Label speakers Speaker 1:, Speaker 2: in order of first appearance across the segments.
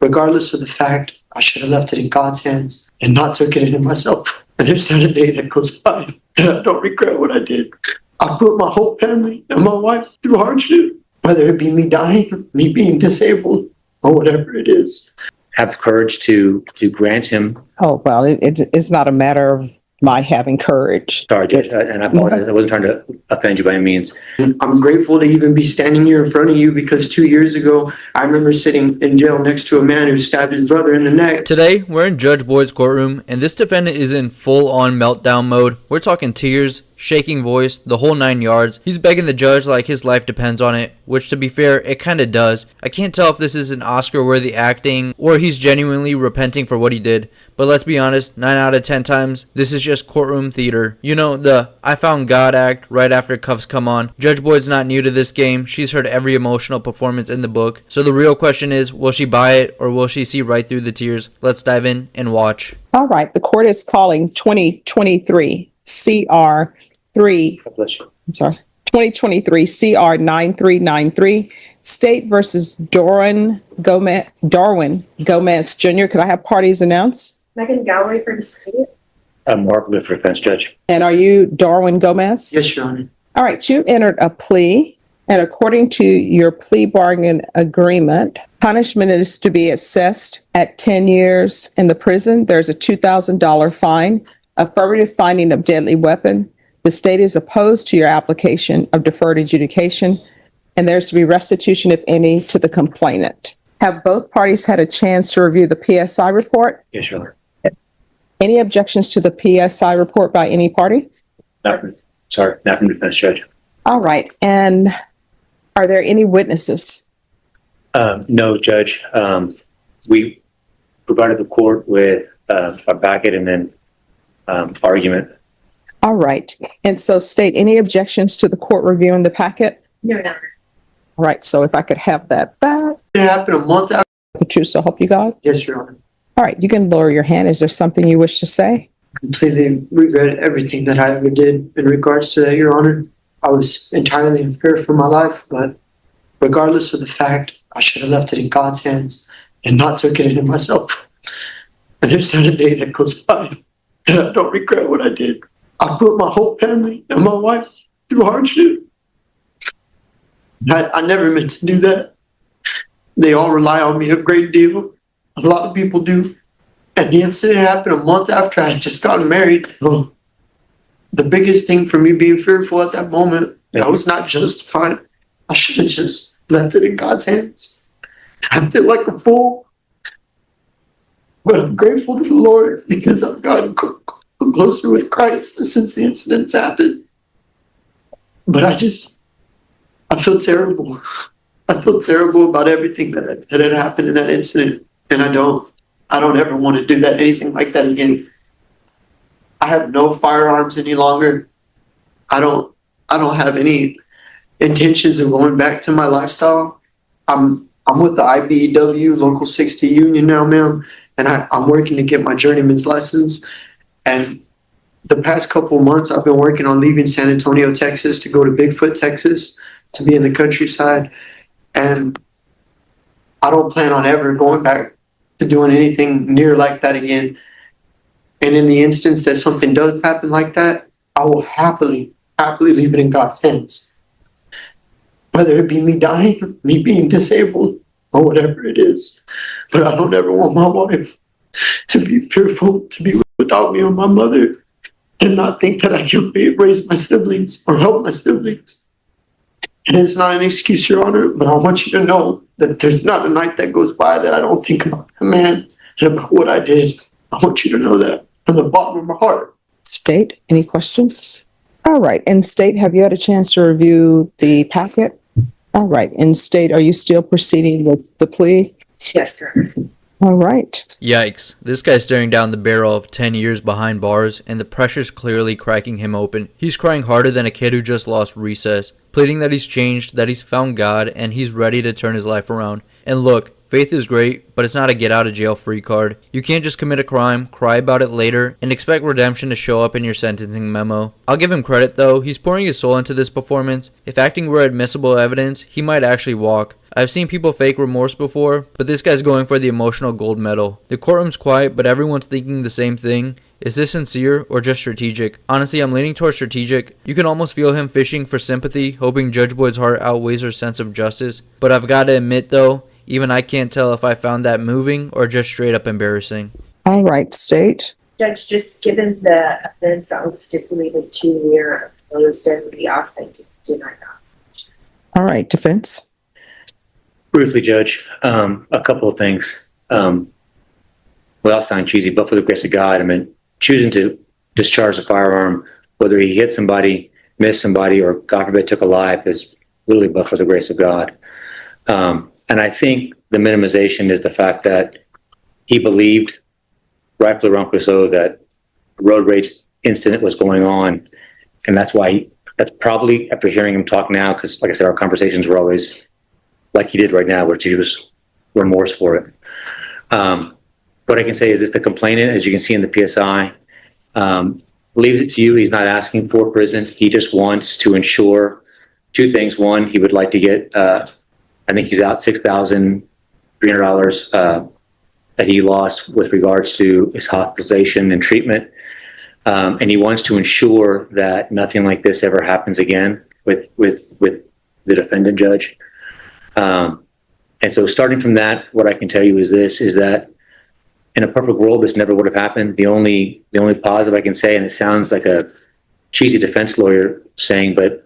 Speaker 1: regardless of the fact I should have left it in God's hands and not took it into myself. And there's not a day that goes by that I don't regret what I did. I put my whole family and my wife through hardship, whether it be me dying, me being disabled, or whatever it is.
Speaker 2: Have the courage to grant him.
Speaker 3: Oh, well, it's not a matter of my having courage.
Speaker 2: Sorry, Judge, and I apologize. I wasn't trying to offend you by any means.
Speaker 1: I'm grateful to even be standing here in front of you because 2 years ago, I remember sitting in jail next to a man who stabbed his brother in the neck.
Speaker 4: Today, we're in Judge Boyd's courtroom, and this defendant is in full-on meltdown mode. We're talking tears, shaking voice, the whole 9 yards. He's begging the judge like his life depends on it, which to be fair, it kinda does. I can't tell if this is an Oscar-worthy acting or he's genuinely repenting for what he did. But let's be honest, 9 out of 10 times, this is just courtroom theater. You know, the I found God act right after cuffs come on. Judge Boyd's not new to this game. She's heard every emotional performance in the book. So the real question is, will she buy it or will she see right through the tears? Let's dive in and watch.
Speaker 3: All right, the court is calling 2023 CR 2023 CR 9393, State versus Darwin Gomez Jr. Could I have parties announced?
Speaker 5: Megan Galloway for the state.
Speaker 2: Mark Litt for defense, Judge.
Speaker 3: And are you Darwin Gomez?
Speaker 1: Yes, Your Honor.
Speaker 3: All right, you entered a plea, and according to your plea bargain agreement, punishment is to be assessed at 10 years in the prison. There's a $2,000 fine, affirmative finding of deadly weapon. The state is opposed to your application of deferred adjudication, and there's to be restitution, if any, to the complainant. Have both parties had a chance to review the PSI report?
Speaker 2: Yes, Your Honor.
Speaker 3: Any objections to the PSI report by any party?
Speaker 2: Not from defense, Judge.
Speaker 3: All right, and are there any witnesses?
Speaker 2: No, Judge. We provided the court with a packet and then argument.
Speaker 3: All right, and so state any objections to the court reviewing the packet?
Speaker 5: No, never.
Speaker 3: All right, so if I could have that back.
Speaker 1: It happened a month after.
Speaker 3: The truth, so help you God.
Speaker 1: Yes, Your Honor.
Speaker 3: All right, you can lower your hand. Is there something you wish to say?
Speaker 1: Completely regret everything that I ever did in regards to that, Your Honor. I was entirely in fear for my life, but regardless of the fact, I should have left it in God's hands and not took it into myself. And there's not a day that goes by that I don't regret what I did. I put my whole family and my wife through hardship. I never meant to do that. They all rely on me a great deal. A lot of people do. And the incident happened a month after I had just gotten married. So the biggest thing for me being fearful at that moment, I was not justified. I should have just left it in God's hands. I feel like a fool. But I'm grateful to the Lord because I've gotten closer with Christ since the incidents happened. But I feel terrible. I feel terrible about everything that had happened in that incident. And I don't ever want to do that, anything like that again. I have no firearms any longer. I don't have any intentions of going back to my lifestyle. I'm with the IBEW Local 60 Union now, ma'am, and I'm working to get my journeyman's license. And the past couple of months, I've been working on leaving San Antonio, Texas, to go to Bigfoot, Texas, to be in the countryside. And I don't plan on ever going back to doing anything near like that again. And in the instance that something does happen like that, I will happily leave it in God's hands. Whether it be me dying, me being disabled, or whatever it is. But I don't ever want my wife to be fearful, to be without me or my mother, and not think that I can raise my siblings or help my siblings. And it's not an excuse, Your Honor, but I want you to know that there's not a night that goes by that I don't think about the man and about what I did. I want you to know that from the bottom of my heart.
Speaker 3: State, any questions? All right, and State, have you had a chance to review the packet? All right, and State, are you still proceeding with the plea?
Speaker 5: Yes, sir.
Speaker 3: All right.
Speaker 4: Yikes, this guy's staring down the barrel of 10 years behind bars, and the pressure's clearly cracking him open. He's crying harder than a kid who just lost recess, pleading that he's changed, that he's found God, and he's ready to turn his life around. And look, faith is great, but it's not a get-out-of-jail-free card. You can't just commit a crime, cry about it later, and expect redemption to show up in your sentencing memo. I'll give him credit though, he's pouring his soul into this performance. If acting were admissible evidence, he might actually walk. I've seen people fake remorse before, but this guy's going for the emotional gold medal. The courtroom's quiet, but everyone's thinking the same thing. Is this sincere or just strategic? Honestly, I'm leaning towards strategic. You can almost feel him fishing for sympathy, hoping Judge Boyd's heart outweighs her sense of justice. But I've got to admit though, even I can't tell if I found that moving or just straight up embarrassing.
Speaker 3: All right, state.
Speaker 5: Judge, just given the evidence on stipulated 2-year opposed and the offsite denied not.
Speaker 3: All right, defense.
Speaker 2: Briefly, Judge, a couple of things. Without sounding cheesy, but for the grace of God, I mean, choosing to discharge a firearm, whether he hit somebody, missed somebody, or God forbid took a life, is literally but for the grace of God. And I think the minimization is the fact that he believed, rightfully or wrongfully so, that a road rage incident was going on. And that's why, that's probably after hearing him talk now, because like I said, our conversations were always like he did right now, which he was remorse for it. What I can say is this: the complainant, as you can see in the PSI, leaves it to you. He's not asking for prison. He just wants to ensure two things. One, he would like to get, I think he's out $6,300 that he lost with regards to his hospitalization and treatment. And he wants to ensure that nothing like this ever happens again with the defendant, Judge. And so starting from that, what I can tell you is this, is that in a perfect world, this never would have happened. The only positive I can say, and it sounds like a cheesy defense lawyer saying, but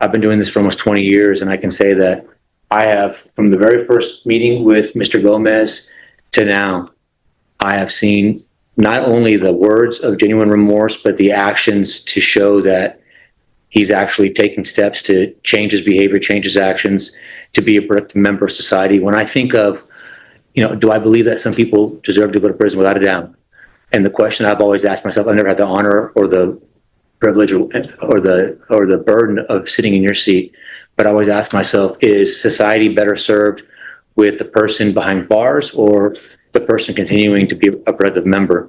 Speaker 2: I've been doing this for almost 20 years, and I can say that I have, from the very first meeting with Mr. Gomez to now, I have seen not only the words of genuine remorse, but the actions to show that he's actually taking steps to change his behavior, change his actions, to be a productive member of society. When I think of, do I believe that some people deserve to go to prison? Without a doubt. And the question I've always asked myself, I've never had the honor or the privilege or the burden of sitting in your seat, but I always ask myself, is society better served with the person behind bars or the person continuing to be a productive member?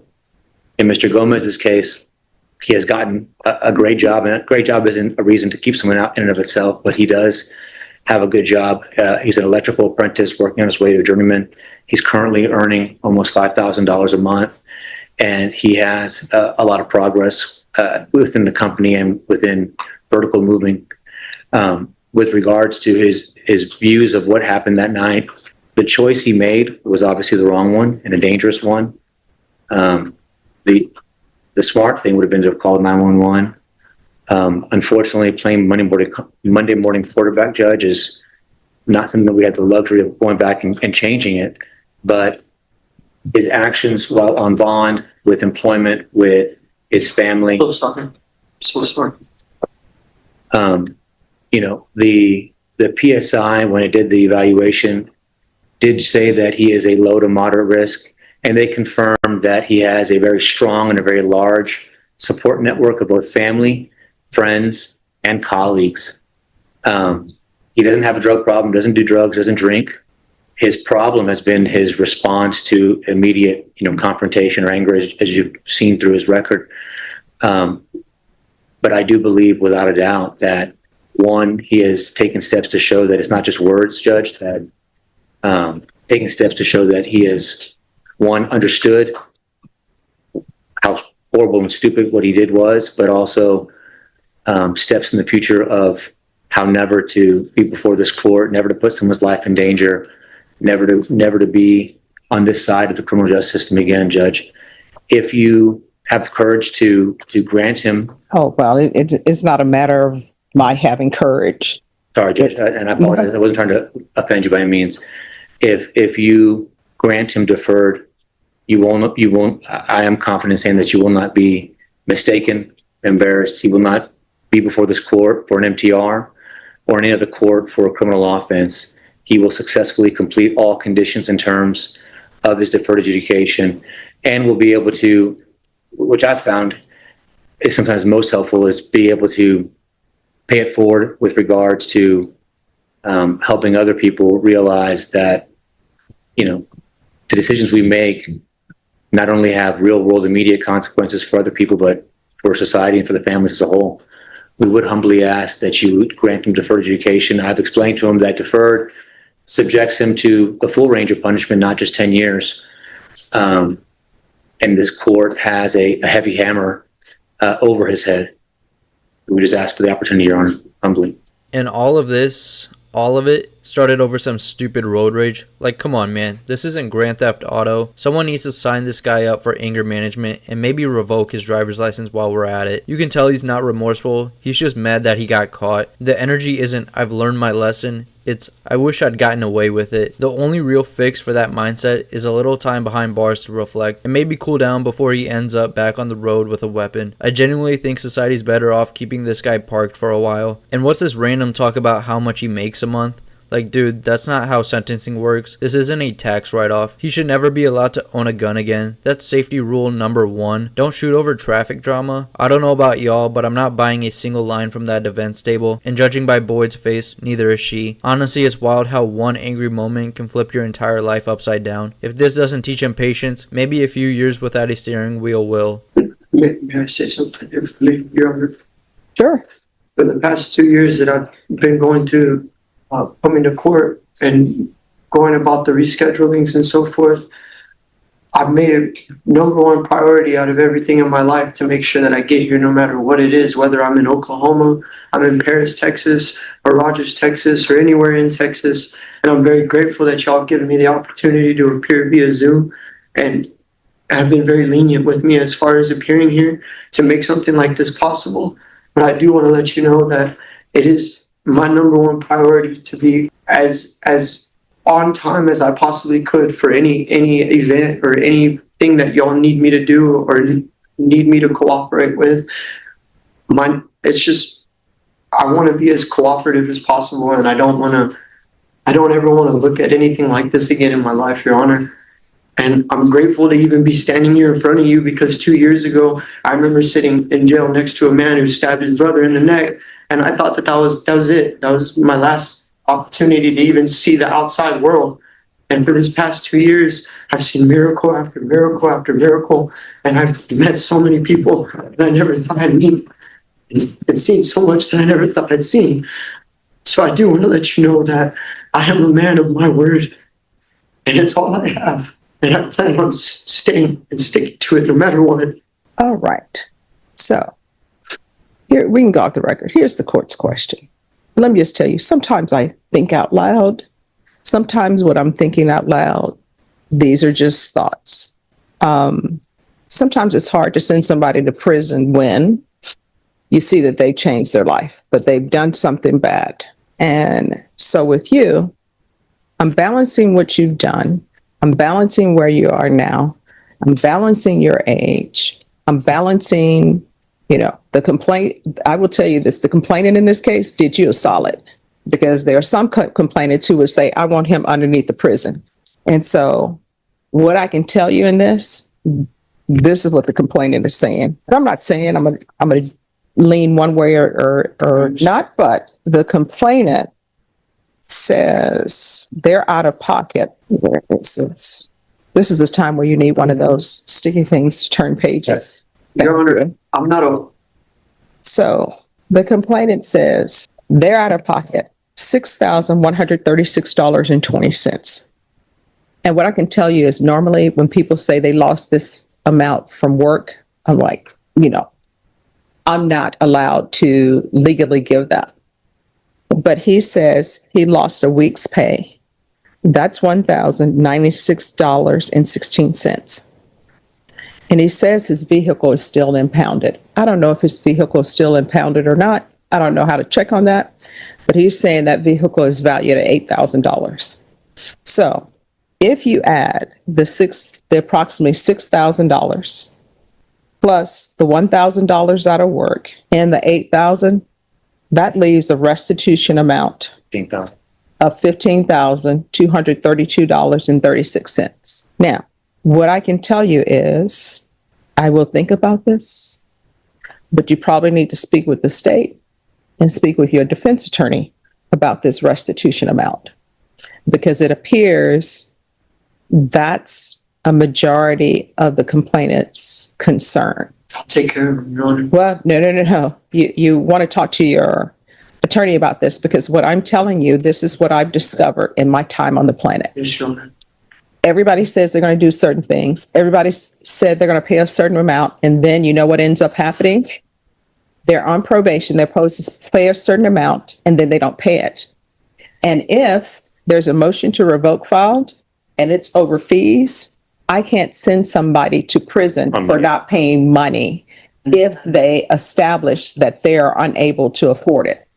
Speaker 2: In Mr. Gomez's case, he has gotten a great job, and a great job isn't a reason to keep someone out in and of itself, but he does have a good job. He's an electrical apprentice working on his way to a journeyman. He's currently earning almost $5,000 a month, and he has a lot of progress within the company and within vertical moving. With regards to his views of what happened that night, the choice he made was obviously the wrong one and a dangerous one. The smart thing would have been to have called 911. Unfortunately, playing Monday morning quarterback, Judge, is not something that we had the luxury of going back and changing it. But his actions while on bond, with employment, with his family.
Speaker 1: So sorry.
Speaker 2: The PSI, when it did the evaluation, did say that he is a low to moderate risk, and they confirmed that he has a very strong and a very large support network of both family, friends, and colleagues. He doesn't have a drug problem, doesn't do drugs, doesn't drink. His problem has been his response to immediate, confrontation or anger, as you've seen through his record. But I do believe, without a doubt, that one, he has taken steps to show that it's not just words, Judge, that taking steps to show that he has, one, understood how horrible and stupid what he did was, but also steps in the future of how never to be before this court, never to put someone's life in danger, never to be on this side of the criminal justice system again, Judge. If you have the courage to grant him.
Speaker 3: Oh, well, it's not a matter of my having courage.
Speaker 2: Sorry, Judge, and I apologize. I wasn't trying to offend you by any means. If you grant him deferred, you won't, I am confident in saying that you will not be mistaken, embarrassed. He will not be before this court for an MTR or any other court for a criminal offense. He will successfully complete all conditions and terms of his deferred adjudication, and will be able to, which I've found is sometimes most helpful, is be able to pay it forward with regards to helping other people realize that, the decisions we make not only have real world immediate consequences for other people, but for society and for the families as a whole. We would humbly ask that you grant him deferred adjudication. I've explained to him that deferred subjects him to the full range of punishment, not just 10 years. And this court has a heavy hammer over his head. We just ask for the opportunity, Your Honor, humbly.
Speaker 4: And all of it started over some stupid road rage. Like, come on, man. This isn't Grand Theft Auto. Someone needs to sign this guy up for anger management and maybe revoke his driver's license while we're at it. You can tell he's not remorseful. He's just mad that he got caught. The energy isn't, I've learned my lesson. It's, I wish I'd gotten away with it. The only real fix for that mindset is a little time behind bars to reflect and maybe cool down before he ends up back on the road with a weapon. I genuinely think society's better off keeping this guy parked for a while. And what's this random talk about how much he makes a month? Like, dude, that's not how sentencing works. This isn't a tax write-off. He should never be allowed to own a gun again. That's safety rule number 1. Don't shoot over traffic drama. I don't know about y'all, but I'm not buying a single line from that defense table. And judging by Boyd's face, neither is she. Honestly, it's wild how one angry moment can flip your entire life upside down. If this doesn't teach him patience, maybe a few years without a steering wheel will.
Speaker 1: May I say something differently, Your Honor?
Speaker 3: Sure.
Speaker 1: For the past 2 years that I've been going through coming to court and going about the reschedulings and so forth, I've made it number 1 priority out of everything in my life to make sure that I get here no matter what it is, whether I'm in Oklahoma, I'm in Paris, Texas, or Rogers, Texas, or anywhere in Texas. And I'm very grateful that y'all have given me the opportunity to appear via Zoom and have been very lenient with me as far as appearing here to make something like this possible. But I do want to let you know that it is my number 1 priority to be as on time as I possibly could for any event or anything that y'all need me to do or need me to cooperate with. It's just, I want to be as cooperative as possible, and I don't ever want to look at anything like this again in my life, Your Honor. And I'm grateful to even be standing here in front of you because 2 years ago, I remember sitting in jail next to a man who stabbed his brother in the neck. And I thought that was it. That was my last opportunity to even see the outside world. And for this past 2 years, I've seen miracle after miracle after miracle. And I've met so many people that I never thought I'd meet and seen so much that I never thought I'd seen. So I do want to let you know that I am a man of my word. And it's all I have. And I plan on staying and sticking to it no matter what.
Speaker 3: All right. So here, we can go off the record. Here's the court's question. Let me just tell you, sometimes I think out loud. Sometimes what I'm thinking out loud, these are just thoughts. Sometimes it's hard to send somebody to prison when you see that they changed their life, but they've done something bad. And so with you, I'm balancing what you've done. I'm balancing where you are now. I'm balancing your age. I'm balancing, the complaint. I will tell you this, the complainant in this case did you a solid because there are some complainants who would say, I want him underneath the prison. And so what I can tell you in this is what the complainant is saying. And I'm not saying I'm going to lean one way or not, but the complainant says they're out of pocket. Where is this? This is the time where you need one of those sticky things to turn pages.
Speaker 1: Your Honor, I'm not a...
Speaker 3: So the complainant says they're out of pocket $6,136.20. And what I can tell you is normally when people say they lost this amount from work, I'm like, I'm not allowed to legally give that. But he says he lost a week's pay. That's $1,096.16. And he says his vehicle is still impounded. I don't know if his vehicle is still impounded or not. I don't know how to check on that. But he's saying that vehicle is valued at $8,000. So if you add the approximately $6,000 plus the $1,000 out of work and the $8,000, that leaves a restitution amount of $15,232.36. Now, what I can tell you is I will think about this, but you probably need to speak with the state and speak with your defense attorney about this restitution amount, because it appears that's a majority of the complainant's concern.
Speaker 1: I'll take care of him, Your Honor.
Speaker 3: Well, no. You want to talk to your attorney about this, because what I'm telling you, this is what I've discovered in my time on the planet.
Speaker 1: Yes, Your Honor.
Speaker 3: Everybody says they're going to do certain things. Everybody said they're going to pay a certain amount. And then you know what ends up happening? They're on probation. They're supposed to pay a certain amount and then they don't pay it. And if there's a motion to revoke filed and it's over fees, I can't send somebody to prison for not paying money if they establish that they are unable to afford it.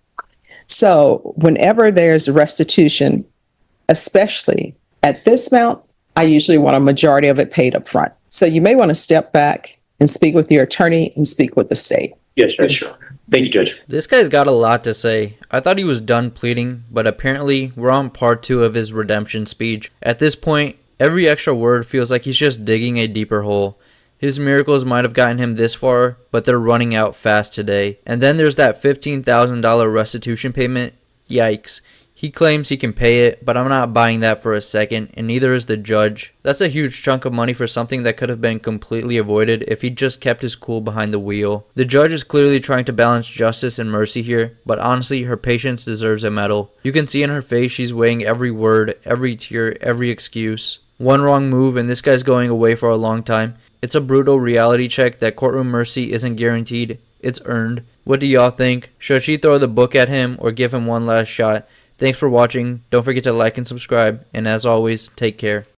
Speaker 3: So whenever there's restitution, especially at this amount, I usually want a majority of it paid up front. So you may want to step back and speak with your attorney and speak with the state.
Speaker 2: Yes, Judge.
Speaker 1: Yes, Your Honor.
Speaker 2: Thank you, Judge.
Speaker 4: This guy's got a lot to say. I thought he was done pleading, but apparently we're on part 2 of his redemption speech. At this point, every extra word feels like he's just digging a deeper hole. His miracles might have gotten him this far, but they're running out fast today. And then there's that $15,000 restitution payment. Yikes. He claims he can pay it, but I'm not buying that for a second, and neither is the judge. That's a huge chunk of money for something that could have been completely avoided if he just kept his cool behind the wheel. The judge is clearly trying to balance justice and mercy here, but honestly, her patience deserves a medal. You can see in her face she's weighing every word, every tear, every excuse. One wrong move and this guy's going away for a long time. It's a brutal reality check that courtroom mercy isn't guaranteed, it's earned. What do y'all think? Should she throw the book at him or give him one last shot? Thanks for watching. Don't forget to like and subscribe. And as always, take care.